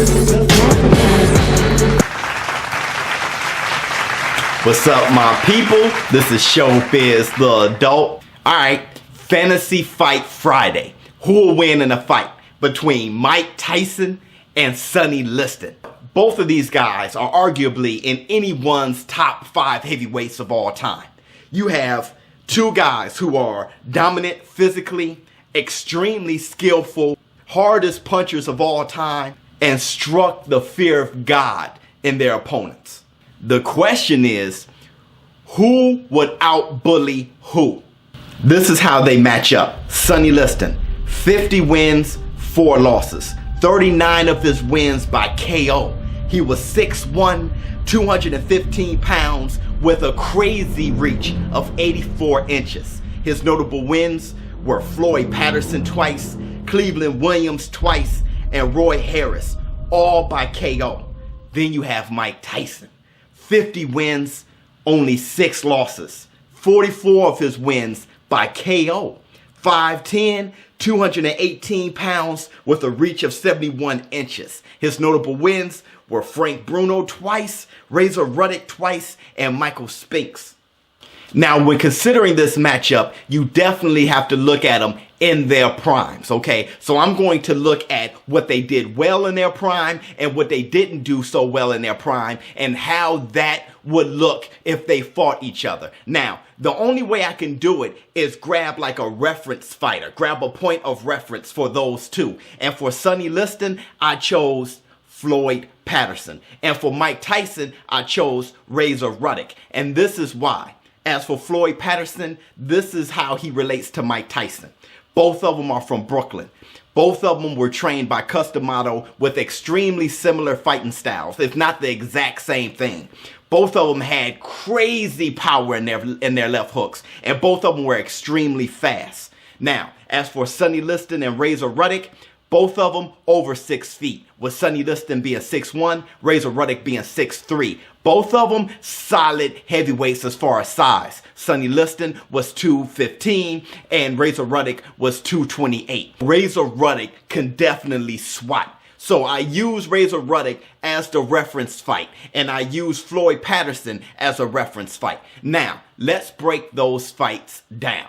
What's up, my people? This is ShowBizz, the adult. Alright, Fantasy Fight Friday. Who will win in a fight between Mike Tyson and Sonny Liston? Both of these guys are arguably in anyone's top 5 heavyweights of all time. You have two guys who are dominant physically, extremely skillful, hardest punchers of all time, and struck the fear of God in their opponents. The question is, who would out-bully who? This is how they match up. Sonny Liston, 50 wins, 4 losses. 39 of his wins by KO. He was 6'1", 215 pounds with a crazy reach of 84 inches. His notable wins were Floyd Patterson twice, Cleveland Williams twice, and Roy Harris, all by KO. Then you have Mike Tyson. 50 wins, only 6 losses. 44 of his wins by KO. 5'10", 218 pounds with a reach of 71 inches. His notable wins were Frank Bruno twice, Razor Ruddock twice, and Michael Spinks. Now, when considering this matchup, you definitely have to look at them in their primes, okay? So I'm going to look at what they did well in their prime and what they didn't do so well in their prime and how that would look if they fought each other. Now, the only way I can do it is grab like a reference fighter, grab a point of reference for those two. And for Sonny Liston, I chose Floyd Patterson. And for Mike Tyson, I chose Razor Ruddock. And this is why. As for Floyd Patterson, this is how he relates to Mike Tyson. Both of them are from Brooklyn. Both of them were trained by Cus D'Amato with extremely similar fighting styles, if not the exact same thing. Both of them had crazy power in their left hooks, and both of them were extremely fast. Now, as for Sonny Liston and Razor Ruddock, both of them over 6 feet, with Sonny Liston being 6'1", Razor Ruddock being 6'3". Both of them solid heavyweights as far as size. Sonny Liston was 215 and Razor Ruddock was 228. Razor Ruddock can definitely swat. So I use Razor Ruddock as the reference fight, and I use Floyd Patterson as a reference fight. Now, let's break those fights down.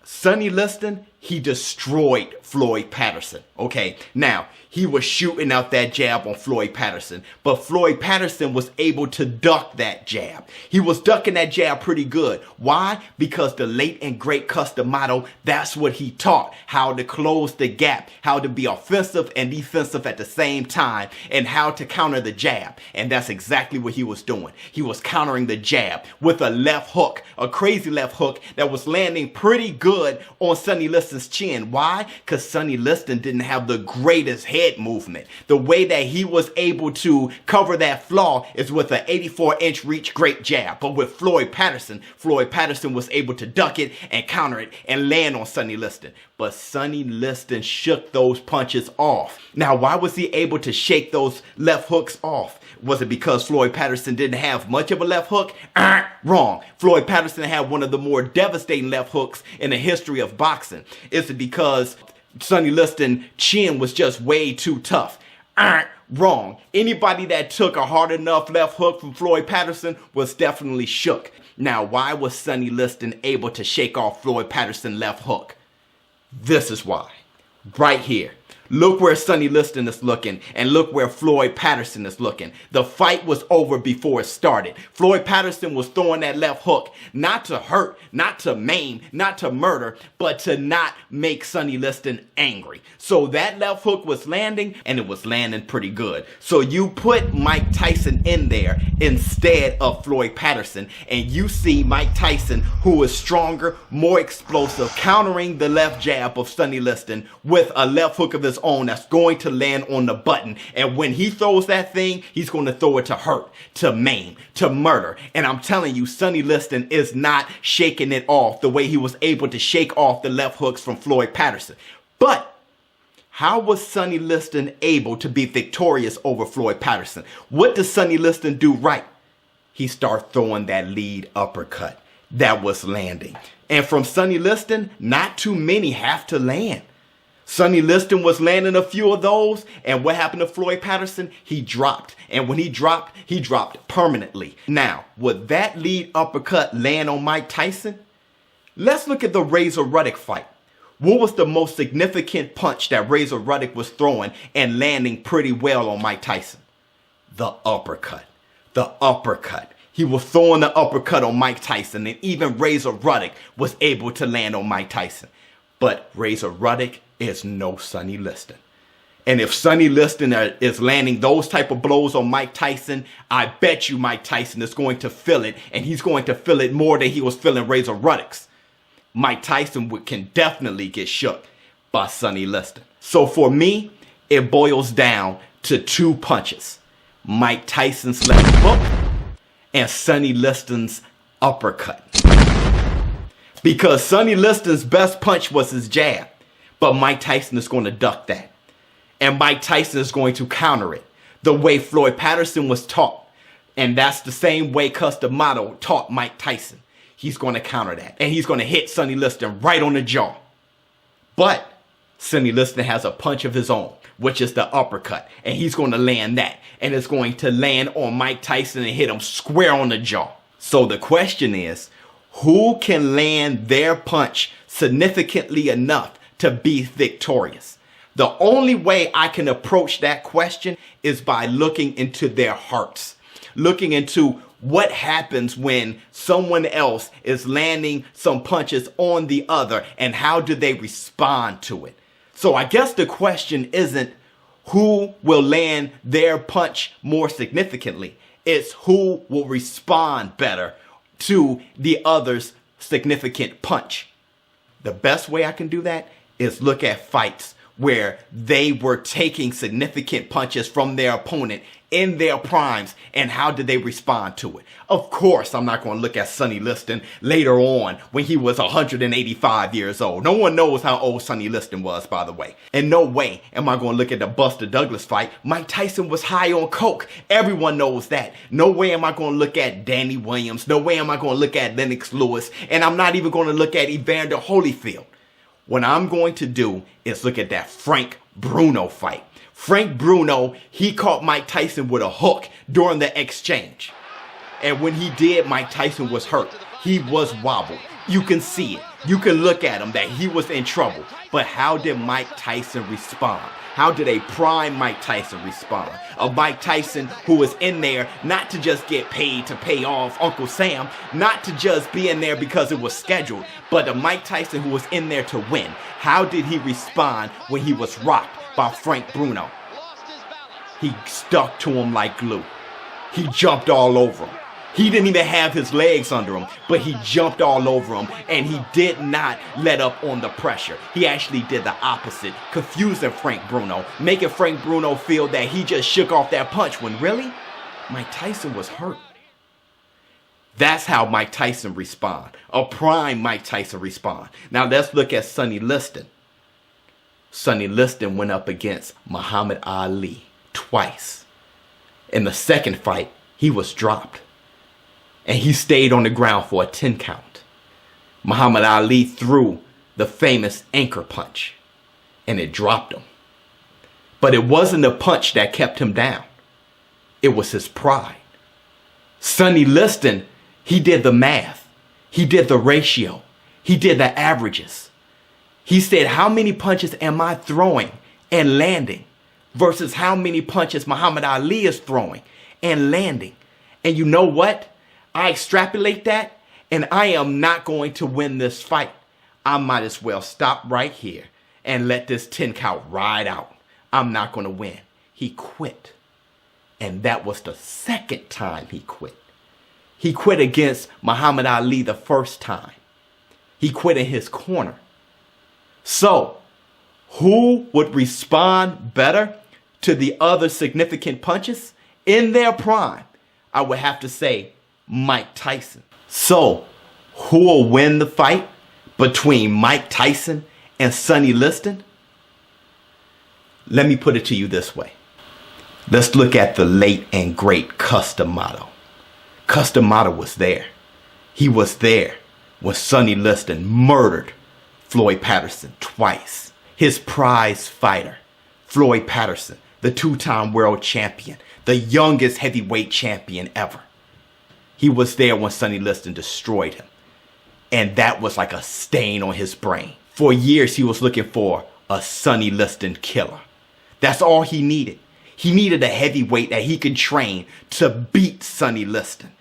Sonny Liston, he destroyed Floyd Patterson, okay? Now, he was shooting out that jab on Floyd Patterson, but Floyd Patterson was able to duck that jab. He was ducking that jab pretty good. Why? Because the late and great Cus D'Amato, that's what he taught, how to close the gap, how to be offensive and defensive at the same time, and how to counter the jab. And that's exactly what he was doing. He was countering the jab with a left hook, a crazy left hook that was landing pretty good on Sonny Liston's chin. Why? Because Sonny Liston didn't have the greatest head movement. The way that he was able to cover that flaw is with an 84-inch reach great jab. But with Floyd Patterson was able to duck it and counter it and land on Sonny Liston. But Sonny Liston shook those punches off. Now, why was he able to shake those left hooks off? Was it because Floyd Patterson didn't have much of a left hook? Wrong. Floyd Patterson had one of the more devastating left hooks in the history of boxing. Is it because Sonny Liston's chin was just way too tough? Wrong. Anybody that took a hard enough left hook from Floyd Patterson was definitely shook. Now, why was Sonny Liston able to shake off Floyd Patterson's left hook? This is why. Right here. Look where Sonny Liston is looking, and look where Floyd Patterson is looking. The fight was over before it started. Floyd Patterson was throwing that left hook, not to hurt, not to maim, not to murder, but to not make Sonny Liston angry. So that left hook was landing, and it was landing pretty good. So you put Mike Tyson in there instead of Floyd Patterson, and you see Mike Tyson, who is stronger, more explosive, countering the left jab of Sonny Liston with a left hook of his own that's going to land on the button. And when he throws that thing, he's going to throw it to hurt, to maim, to murder. And I'm telling you, Sonny Liston is not shaking it off the way he was able to shake off the left hooks from Floyd Patterson. But how was Sonny Liston able to be victorious over Floyd Patterson? What does Sonny Liston do right? He started throwing that lead uppercut that was landing. And from Sonny Liston, not too many have to land. Sonny Liston was landing a few of those, and what happened to Floyd Patterson? He dropped. And when he dropped permanently. Now, would that lead uppercut land on Mike Tyson? Let's look at the Razor Ruddock fight. What was the most significant punch that Razor Ruddock was throwing and landing pretty well on Mike Tyson? The uppercut. The uppercut. He was throwing the uppercut on Mike Tyson, and even Razor Ruddock was able to land on Mike Tyson. But Razor Ruddock is no Sonny Liston. And if Sonny Liston is landing those type of blows on Mike Tyson, I bet you Mike Tyson is going to feel it, and he's going to feel it more than he was feeling Razor Ruddock's. Mike Tyson can definitely get shook by Sonny Liston. So for me, it boils down to two punches. Mike Tyson's left hook and Sonny Liston's uppercut. Because Sonny Liston's best punch was his jab, but Mike Tyson is going to duck that. And Mike Tyson is going to counter it the way Floyd Patterson was taught. And that's the same way Custom Motto taught Mike Tyson. He's going to counter that. And he's going to hit Sonny Liston right on the jaw. But Sonny Liston has a punch of his own, which is the uppercut. And he's going to land that. And it's going to land on Mike Tyson and hit him square on the jaw. So the question is, who can land their punch significantly enough to be victorious? The only way I can approach that question is by looking into their hearts. Looking into what happens when someone else is landing some punches on the other and how do they respond to it. So I guess the question isn't who will land their punch more significantly. It's who will respond better to the other's significant punch. The best way I can do that is look at fights where they were taking significant punches from their opponent in their primes, and how did they respond to it? Of course, I'm not going to look at Sonny Liston later on when he was 185 years old. No one knows how old Sonny Liston was, by the way. And no way am I going to look at the Buster Douglas fight. Mike Tyson was high on coke. Everyone knows that. No way am I going to look at Danny Williams. No way am I going to look at Lennox Lewis. And I'm not even going to look at Evander Holyfield. What I'm going to do is look at that Frank Bruno fight. Frank Bruno, he caught Mike Tyson with a hook during the exchange. And when he did, Mike Tyson was hurt. He was wobbled. You can see it. You can look at him that he was in trouble. But how did Mike Tyson respond? How did a prime Mike Tyson respond? A Mike Tyson who was in there not to just get paid to pay off Uncle Sam, not to just be in there because it was scheduled, but a Mike Tyson who was in there to win. How did he respond when he was rocked by Frank Bruno? He stuck to him like glue. He jumped all over him. He didn't even have his legs under him, but he jumped all over him, and he did not let up on the pressure. He actually did the opposite, confusing Frank Bruno, making Frank Bruno feel that he just shook off that punch when really, Mike Tyson was hurt. That's how Mike Tyson respond. A prime Mike Tyson respond. Now let's look at Sonny Liston. Sonny Liston went up against Muhammad Ali twice. In the second fight, he was dropped. And he stayed on the ground for a 10 count. Muhammad Ali threw the famous anchor punch, and it dropped him. But it wasn't the punch that kept him down. It was his pride. Sonny Liston, he did the math. He did the ratio. He did the averages. He said, how many punches am I throwing and landing versus how many punches Muhammad Ali is throwing and landing? And you know what? I extrapolate that, and I am not going to win this fight. I might as well stop right here and let this 10 count ride out. I'm not going to win. He quit. And that was the second time he quit. He quit against Muhammad Ali the first time. He quit in his corner. So, who would respond better to the other significant punches? In their prime, I would have to say Mike Tyson. So, who will win the fight between Mike Tyson and Sonny Liston? Let me put it to you this way. Let's look at the late and great Custom Motto. Custom Motto was there. He was there when Sonny Liston murdered Floyd Patterson twice. his prize fighter, Floyd Patterson, the two-time world champion, the youngest heavyweight champion ever. He was there when Sonny Liston destroyed him. And that was like a stain on his brain. For years, he was looking for a Sonny Liston killer. That's all he needed. He needed a heavyweight that he could train to beat Sonny Liston.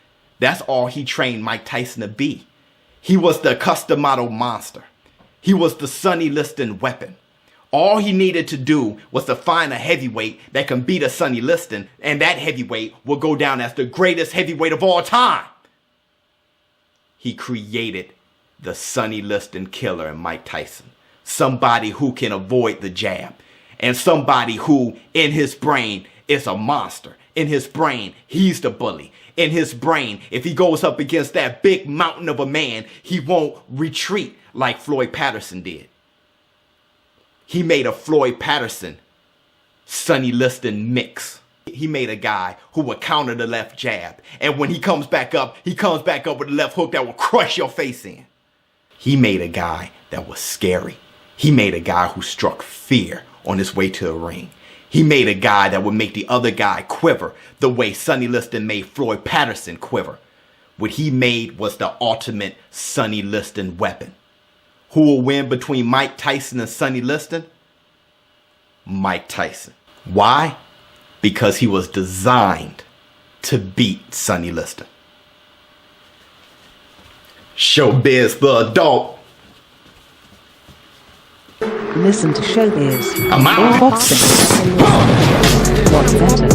That's all he trained Mike Tyson to be. He was the custom model monster. He was the Sonny Liston weapon. All he needed to do was to find a heavyweight that can beat a Sonny Liston, and that heavyweight will go down as the greatest heavyweight of all time. He created the Sonny Liston killer in Mike Tyson. Somebody who can avoid the jab. And somebody who, in his brain, is a monster. In his brain, he's the bully. In his brain, if he goes up against that big mountain of a man, he won't retreat like Floyd Patterson did. He made a Floyd Patterson, Sonny Liston mix. He made a guy who would counter the left jab. And when he comes back up with the left hook that will crush your face in. He made a guy that was scary. He made a guy who struck fear on his way to the ring. He made a guy that would make the other guy quiver the way Sonny Liston made Floyd Patterson quiver. What he made was the ultimate Sonny Liston weapon. Who will win between Mike Tyson and Sonny Liston? Mike Tyson. Why? Because he was designed to beat Sonny Liston. ShowBizz the adult. Listen to ShowBizz. I'm out. Boxing. What's better?